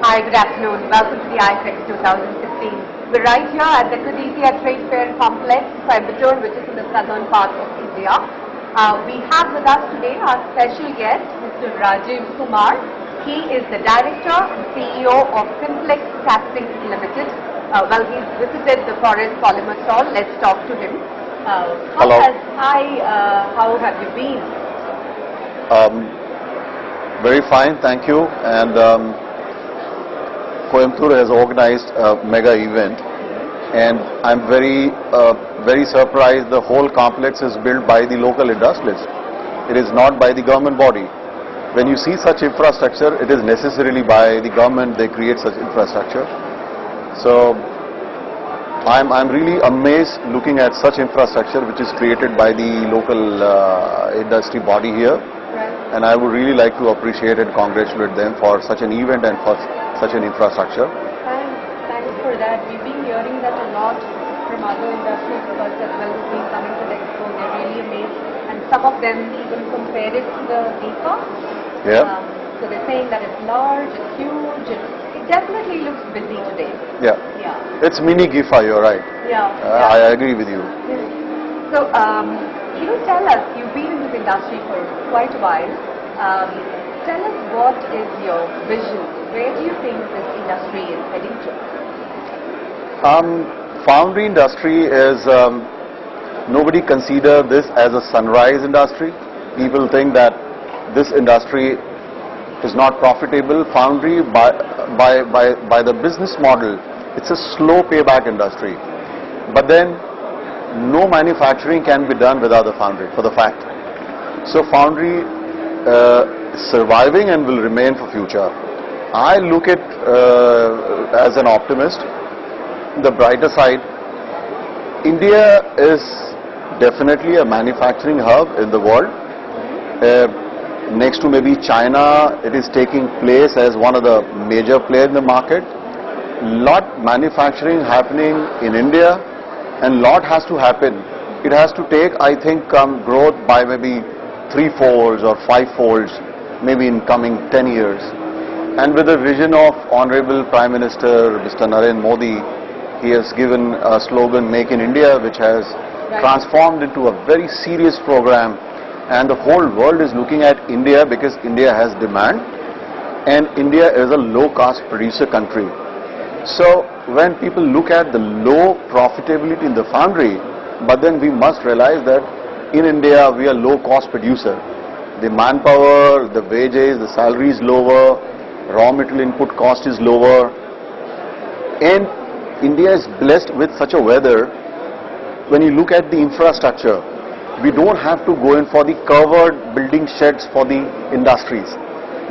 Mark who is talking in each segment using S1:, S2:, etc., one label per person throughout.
S1: Hi, good afternoon. Welcome to the iFix 2016. We're right here at the Kadithia Trade Fair Complex, Coimbatore, which is in the southern part of India. We have with us today our special guest, Mr. Rajeev Kumar. He is the Director and CEO of Simplex Castings Limited. He's visited the Forace Polymer stall. Let's talk to him.
S2: Hello.
S1: How have you been?
S2: Very fine, thank you. And Coimbatore has organized a mega event, and I'm very surprised. The whole complex is built by the local industrialists. It is not by the government body. When you see such infrastructure, it is necessarily by the government. They create such infrastructure. So I'm really amazed looking at such infrastructure which is created by the local industry body here. And I would really like to appreciate and congratulate them for such an event and for such an infrastructure.
S1: Thanks for that. We've been hearing that a lot from other industry experts as well who've been coming to the expo. They're really amazed, and some of them even compare it to the Deepa.
S2: Yeah.
S1: So they're saying that it's large, it's huge, it definitely looks busy today.
S2: Yeah.
S1: Yeah.
S2: It's mini GIFA, you're right.
S1: Yeah.
S2: I agree with you.
S1: So, tell us, you've been in this industry for quite a while. Tell us, what is your vision? Where do you think this industry is heading to?
S2: Foundry industry is, nobody consider this as a sunrise industry. People think that this industry is not profitable. Foundry, by the business model, it's a slow payback industry. But then, no manufacturing can be done without the foundry, for the fact. So foundry is surviving and will remain for future. I look at as an optimist, the brighter side. India is definitely a manufacturing hub in the world. Next to maybe China, it is taking place as one of the major players in the market. Lot manufacturing happening in India, and lot has to happen. It has to take, I think, growth by maybe 3-folds or 5-folds, maybe in coming 10 years. And with the vision of Honorable Prime Minister Mr. Narendra Modi, he has given a slogan, Make in India, which has transformed into a very serious program. And the whole world is looking at India because India has demand, and India is a low-cost producer country. So when people look at the low profitability in the foundry, but then we must realize that in India we are low-cost producer. The manpower, the wages, the salary is lower, raw material input cost is lower, and India is blessed with such a weather. When you look at the infrastructure, we don't have to go in for the covered building sheds for the industries.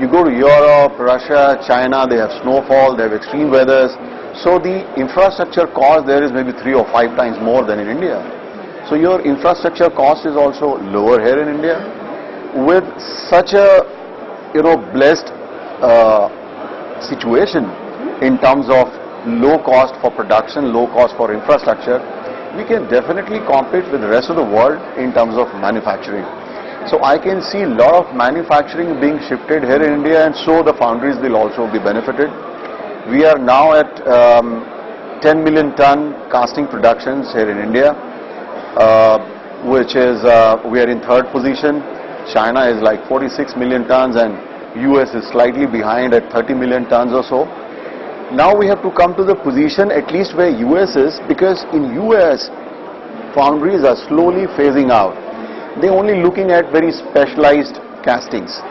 S2: You go to Europe, Russia, China, they have snowfall, they have extreme weathers. So the infrastructure cost there is maybe 3 or 5 times more than in India. So your infrastructure cost is also lower here in India. With such a blessed situation in terms of low cost for production, low cost for infrastructure, we can definitely compete with the rest of the world in terms of manufacturing. So I can see a lot of manufacturing being shifted here in India, and so the foundries will also be benefited. We are now at 10 million ton casting productions here in India, which is, we are in 3rd position. China is like 46 million tons, and US is slightly behind at 30 million tons or so. Now we have to come to the position at least where US is, because in US foundries are slowly phasing out. They're only looking at very specialized castings,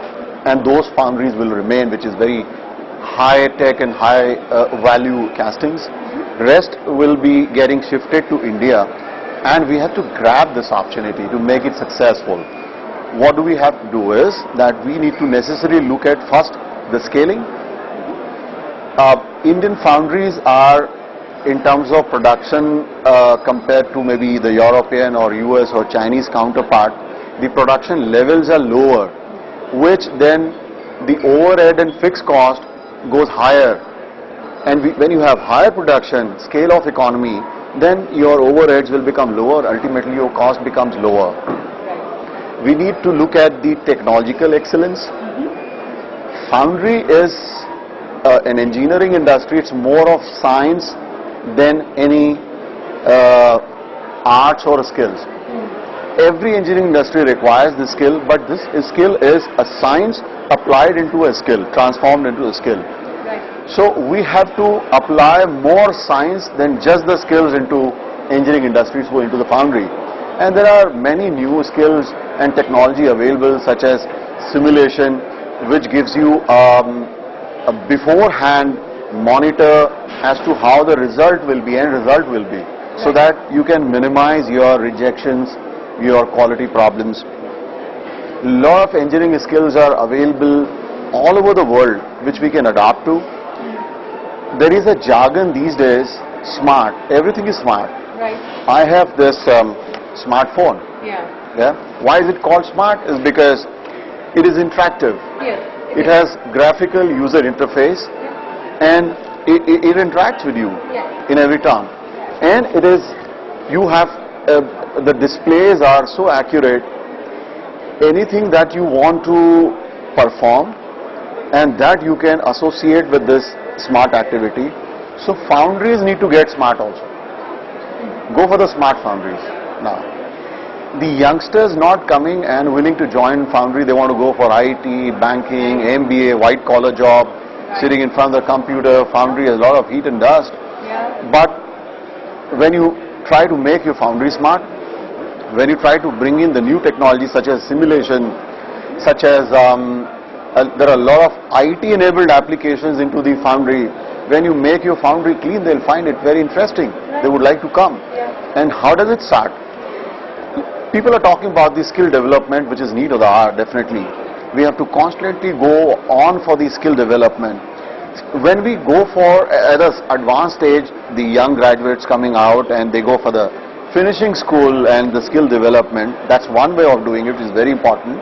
S2: and those foundries will remain, which is very high tech and high value castings. Rest will be getting shifted to India, and we have to grab this opportunity to make it successful. What do we have to do is that we need to necessarily look at first the scaling. Indian foundries are, in terms of production, compared to maybe the European or US or Chinese counterpart, the production levels are lower, which then the overhead and fixed cost goes higher. And when you have higher production, scale of economy, then your overheads will become lower, ultimately your cost becomes lower. We need to look at the technological excellence. Foundry is an engineering industry, it's more of science than any arts or skills. Every engineering industry requires this skill, but this skill is a science applied into a skill, transformed into a skill.
S1: Right.
S2: So we have to apply more science than just the skills into engineering industries or into the foundry. And there are many new skills and technology available, such as simulation, which gives you a beforehand monitor as to how the result will be, so that you can minimize your rejections, your quality problems. Lot of engineering skills are available all over the world, which we can adapt to. There is a jargon these days, smart. Everything is smart.
S1: Right.
S2: I have this smartphone.
S1: Yeah.
S2: Yeah. Why is it called smart? Is because it is interactive.
S1: Yes.
S2: It has graphical user interface, and it interacts with you
S1: Yes.
S2: in every term. And it is, you have, the displays are so accurate, anything that you want to perform, and that you can associate with this smart activity. So foundries need to get smart also. Go for the smart foundries now. The youngsters not coming and willing to join foundry, they want to go for IT, banking, MBA, white collar job, sitting in front of the computer. Foundry has a lot of heat and dust.
S1: Yeah.
S2: But when you try to make your foundry smart, when you try to bring in the new technology such as simulation, such as there are a lot of IT enabled applications into the foundry. When you make your foundry clean, they'll find it very interesting. They would like to come.
S1: Yeah.
S2: And how does it start? People are talking about the skill development, which is need of the hour, definitely. We have to constantly go on for the skill development. When we go for, at an advanced stage, the young graduates coming out and they go for the finishing school and the skill development, that's one way of doing it, which is very important.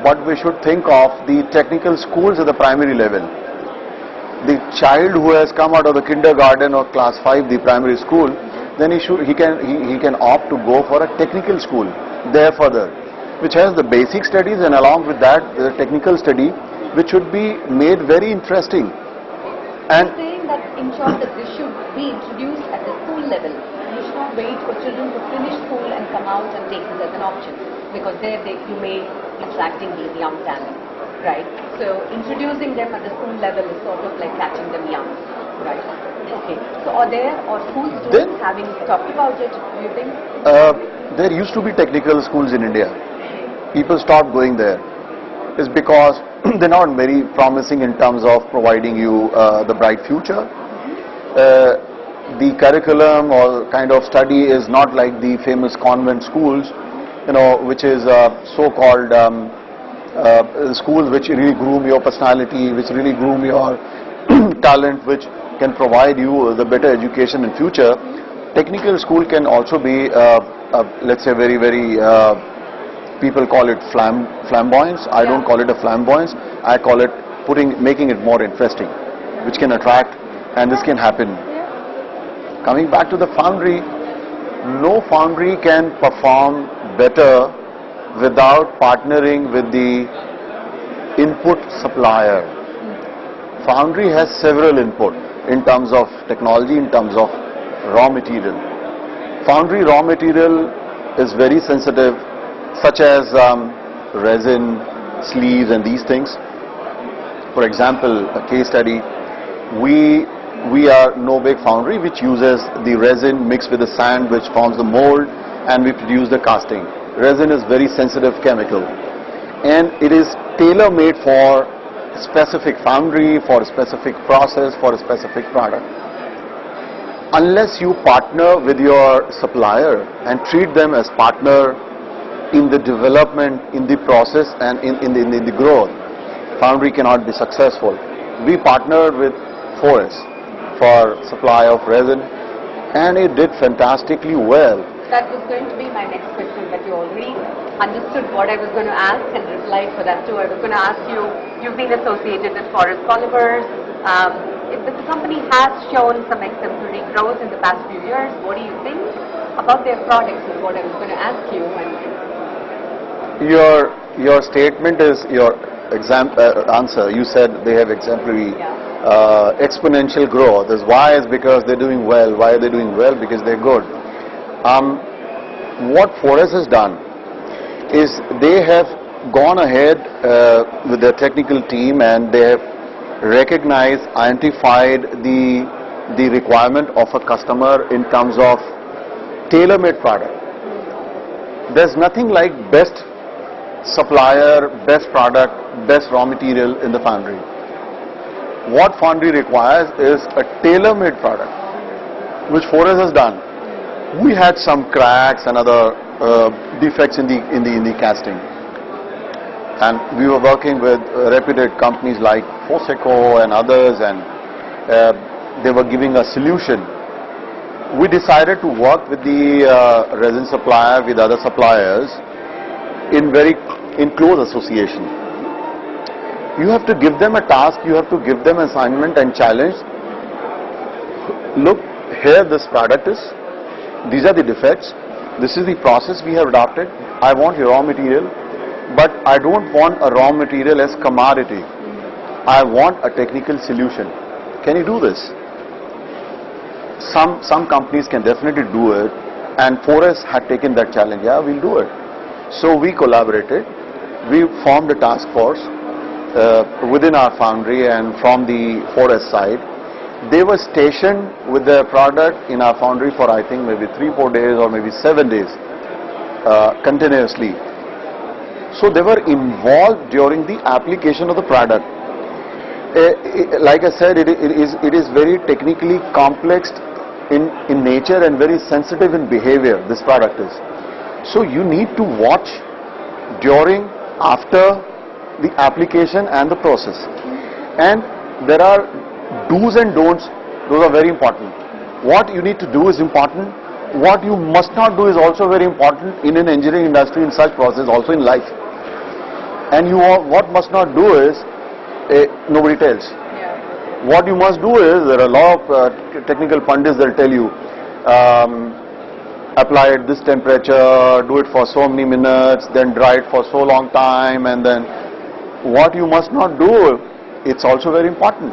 S2: But we should think of the technical schools at the primary level. The child who has come out of the kindergarten or class 5, the primary school, then he can opt to go for a technical school there further, which has the basic studies, and along with that the technical study, which should be made very interesting. And
S1: You're saying that in short that this should be introduced at the school level. You should not wait for children to finish school and come out and take this as an option, because there you may be attracting these young talent, right? So introducing them at the school level is sort of like catching them young, right? Okay. So are there or school students having talked about it, do you think?
S2: there used to be technical schools in India. People stopped going there. It's because they're not very promising in terms of providing you the bright future. The curriculum or kind of study is not like the famous convent schools, which is so-called schools which really groom your personality, which really groom your talent, which can provide you the better education in future. Technical school can also be, let's say, very, very, people call it flamboyance. I don't call it a flamboyance. I call it making it more interesting, which can attract, and this can happen. Coming back to the foundry, no foundry can perform better without partnering with the input supplier. Foundry has several input in terms of technology, in terms of raw material. Foundry raw material is very sensitive, such as resin, sleeves and these things. For example, a case study, we are no big foundry which uses the resin mixed with the sand which forms the mold, and we produce the casting. Resin is very sensitive chemical, and it is tailor-made for specific foundry, for a specific process, for a specific product. Unless you partner with your supplier and treat them as partner in the development, in the process and in the growth, foundry cannot be successful. We partnered with Forace for supply of resin, and it did fantastically well.
S1: That was going to be my next question, but you already understood what I was going to ask and replied for that too. I was going to ask you, you've been associated with Forace Polymers. If the company has shown some exemplary growth in the past few years, what do you think about their products is what I was going to ask you.
S2: Your statement is your answer. You said they have exemplary exponential growth. Is why is because they're doing well. Why are they doing well? Because they're good. What Forace has done is they have gone ahead with their technical team, and they have recognized, identified the requirement of a customer in terms of tailor-made product. There's nothing like best supplier, best product, best raw material in the foundry. What foundry requires is a tailor-made product, which Forace has done. We had some cracks and other defects in the casting, and we were working with reputed companies like Forace and others, and they were giving a solution. We decided to work with the resin supplier, with other suppliers in close association. You have to give them a task, you have to give them assignment and challenge. Look, here this product is, these are the defects, this is the process we have adopted. I want your raw material, but I don't want a raw material as commodity. I want a technical solution. Can you do this? Some companies can definitely do it, and Forace had taken that challenge. Yeah, we'll do it. So we collaborated. We formed a task force within our foundry, and from the Forace side, they were stationed with their product in our foundry for I think maybe 3-4 days or maybe 7 days continuously. So they were involved during the application of the product. Like I said, it is very technically complex in nature and very sensitive in behavior, this product is. So you need to watch during, after the application and the process. And there are do's and don'ts, those are very important. What you need to do is important. What you must not do is also very important in an engineering industry, in such process, also in life. And what must not do is, nobody tells. What you must do is, there are a lot of technical pundits that will tell you, apply at this temperature, do it for so many minutes, then dry it for so long time, and then what you must not do, it's also very important.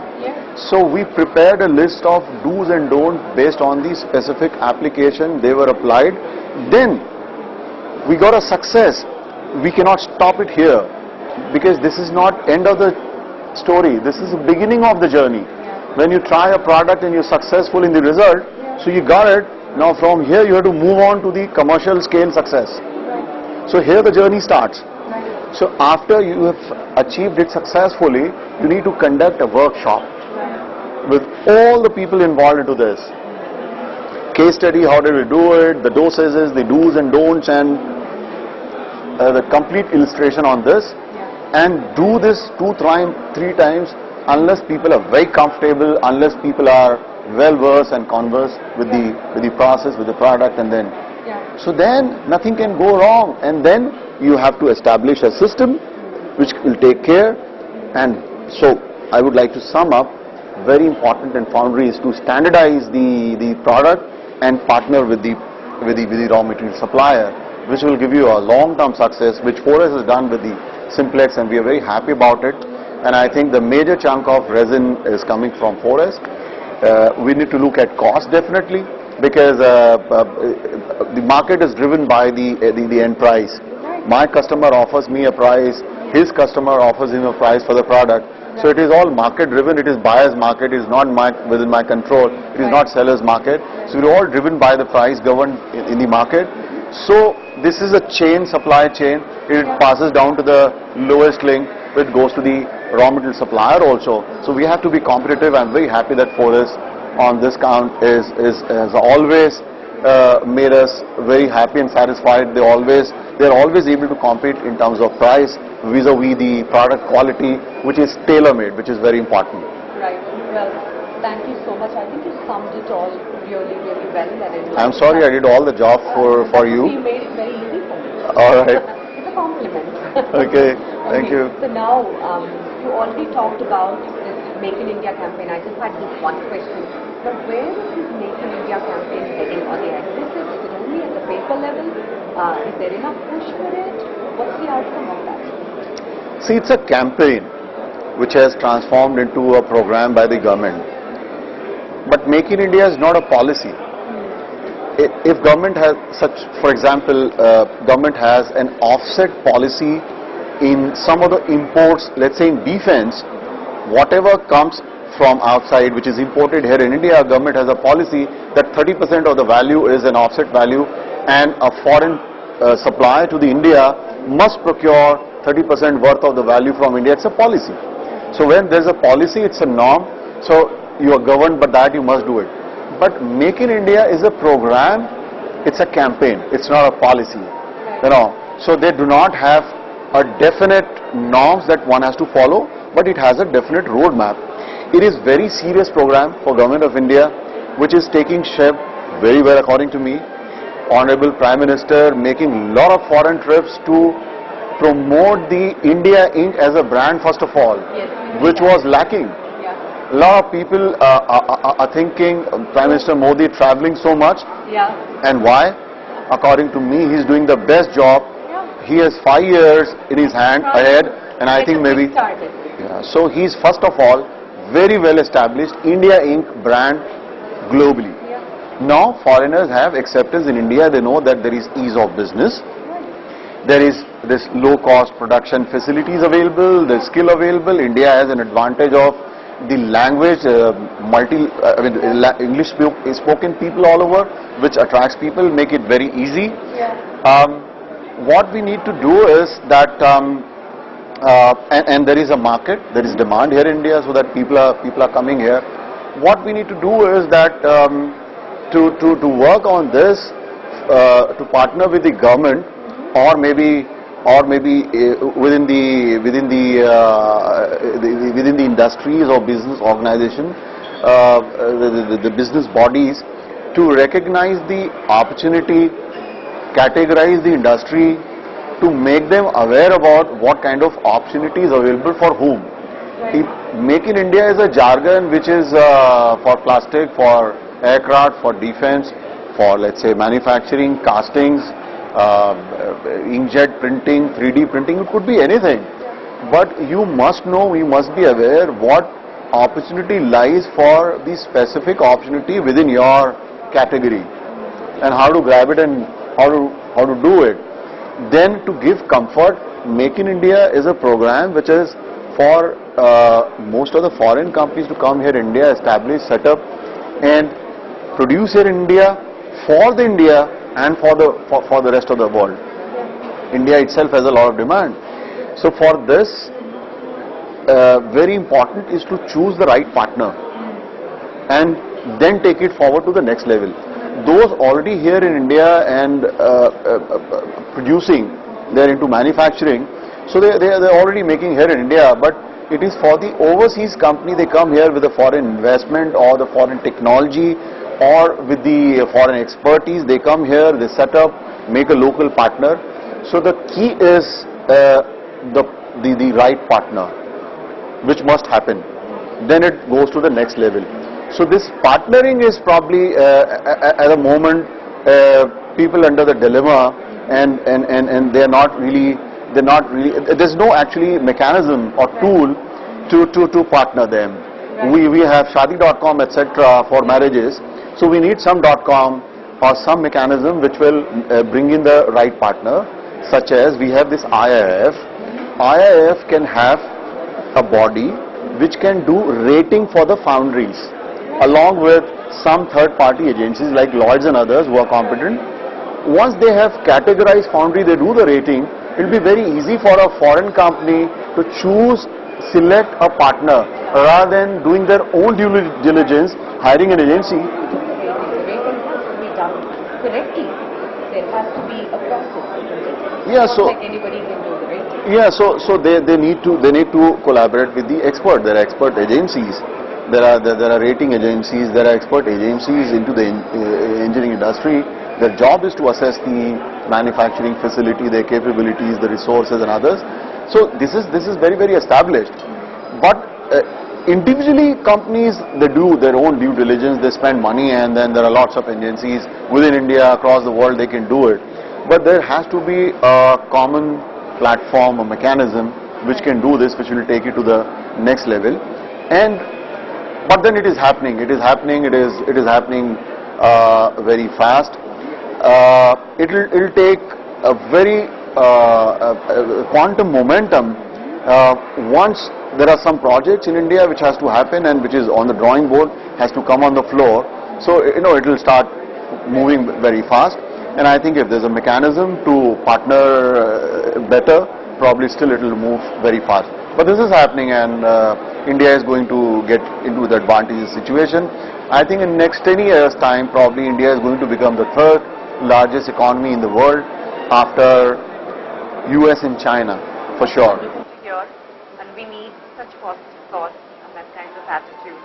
S2: So we prepared a list of do's and don'ts based on the specific application. They were applied. Then we got a success. We cannot stop it here, because this is not end of the story. This is the beginning of the journey. When you try a product and you're successful in the result, so you got it. Now from here you have to move on to the commercial scale success. So here the journey starts. So after you have achieved it successfully, you need to conduct a workshop with all the people involved into this. Case study, how did we do it, the dosages, the do's and don'ts, and the complete illustration on this. And do this 2-3 times unless people are very comfortable, unless people are well versed and conversed with the process, with the product, and then so then nothing can go wrong. And then you have to establish a system which will take care. And so I would like to sum up, very important in foundry is to standardize the product and partner with the raw material supplier, which will give you a long-term success, which Forace has done with the Simplex, and we are very happy about it. And I think the major chunk of resin is coming from Forace. We need to look at cost definitely, because the market is driven by the end price. My customer offers me a price, his customer offers him a price for the product. So it is all market driven, it is buyer's market, it is not within my control, it is not seller's market. So we're all driven by the price governed in the market. So this is a chain, supply chain. It passes down to the lowest link, which goes to the raw material supplier also. So we have to be competitive. I'm very happy that Forace on this count has always made us very happy and satisfied. They're always able to compete in terms of price vis-a-vis the product quality, which is tailor-made, which is very important.
S1: Right. Well, thank you so much. I think you summed it all really, really well.
S2: I'm sorry I did all the job for you.
S1: You made it very easy for me.
S2: All right.
S1: It's a compliment.
S2: Okay. Thank you.
S1: So now, you already talked about this Make in India campaign. I just had this one question. But where is this Make in India campaign heading? Are they aggressive? Is it only at the paper level? Is there enough push for it? What's the outcome of that?
S2: See, it's a campaign. which has transformed into a program by the government. But Make in India is not a policy. If government has such, for example, government has an offset policy in some of the imports, let's say in defense, whatever comes from outside which is imported here in India, government has a policy that 30% of the value is an offset value, and a foreign supplier to the India must procure 30% worth of the value from India. It's a policy. So when there's a policy, it's a norm. So you are governed by that, you must do it. But Make in India is a program, it's a campaign, it's not a policy. You know, so they do not have a definite norms that one has to follow, but it has a definite roadmap. It is very serious program for Government of India, which is taking shape very well according to me. Honorable Prime Minister making lot of foreign trips to promote the India Inc. as a brand first of all, which was lacking. A lot of people are thinking Prime Minister Modi traveling so much. And why? According to me, he's doing the best job. He has 5 years in his hand ahead, and I think maybe. So he's first of all very well established India Inc. brand globally. Now foreigners have acceptance in India. They know that there is ease of business. There is this low cost production facilities available. There's skill available. India has an advantage of the language, English spoken people all over, which attracts people, make it very easy. What we need to do is that, and there is a market, there is demand here in India, so that people are coming here. What we need to do is that to work on this, to partner with the government, or maybe within the industries or business organization, the business bodies, to recognize the opportunity, categorize the industry, to make them aware about what kind of opportunities available for whom. Make in India is a jargon which is for plastic, for aircraft, for defense, for let's say manufacturing, castings, inkjet printing, 3D printing, it could be anything. But you must know, you must be aware what opportunity lies for the specific opportunity within your category, and how to grab it and how to do it. Then to give comfort, Make in India is a program which is for most of the foreign companies to come here in India, establish, set up and produce here in India, for the India and for the rest of the world. India itself has a lot of demand. So for this, very important is to choose the right partner and then take it forward to the next level. Those already here in India and producing, they are into manufacturing, so they are already making here in India, but it is for the overseas company. They come here with the foreign investment or the foreign technology or with the foreign expertise. They come here, they set up, make a local partner. So the key is the right partner, which must happen. Then it goes to the next level. So this partnering is probably at the moment people under the dilemma, and they're not really. There's no actually mechanism or tool to partner them. We have Shadi.com etc. for marriages. So we need some .com or some mechanism which will bring in the right partner, such as we have this IIF. IIF can have a body which can do rating for the foundries, along with some third-party agencies like Lloyds and others who are competent. Once they have categorized foundry, they do the rating. It will be very easy for a foreign company to choose, select a partner rather than doing their own due diligence, hiring an agency.
S1: Correctly, there has to be a process.
S2: Yeah, so
S1: like anybody can do the rating.
S2: Yeah, so they need to collaborate with the expert. There are expert agencies. There are rating agencies. There are expert agencies into the engineering industry. Their job is to assess the manufacturing facility, their capabilities, the resources and others. So this is very established. But individually, companies, they do their own due diligence, they spend money, and then there are lots of agencies within India, across the world, they can do it. But there has to be a common platform, a mechanism which can do this, which will take it to the next level. And but then it is happening. It is happening. It is happening very fast. It'll take a very quantum momentum once there are some projects in India which has to happen and which is on the drawing board, has to come on the floor. So it will start moving very fast. And I think if there's a mechanism to partner better, probably still it will move very fast. But this is happening, and India is going to get into the advantageous situation. I think in next 10 years time, probably India is going to become the third largest economy in the world after US and China, for sure.
S1: Here, and we need such positive thoughts and that kind of attitude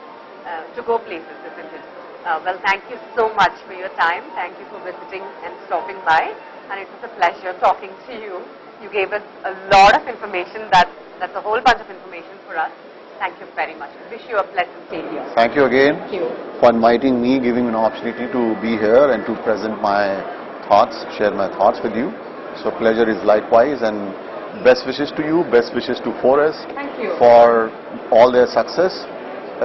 S1: to go places, isn't it? Well, thank you so much for your time. Thank you for visiting and stopping by. And it was a pleasure talking to you. You gave us a lot of information. That's a whole bunch of information for us. Thank you very much. I wish you a pleasant stay here.
S2: Thank you again
S1: Thank you.
S2: for inviting me, giving me an opportunity to be here and to present my thoughts, share my thoughts with you. So pleasure is likewise, and best wishes to you, best wishes to Forace
S1: Thank you.
S2: for all their success.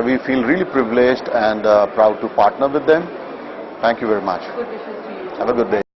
S2: We feel really privileged and proud to partner with them. Thank you very much.
S1: Good wishes to you.
S2: Have a good day.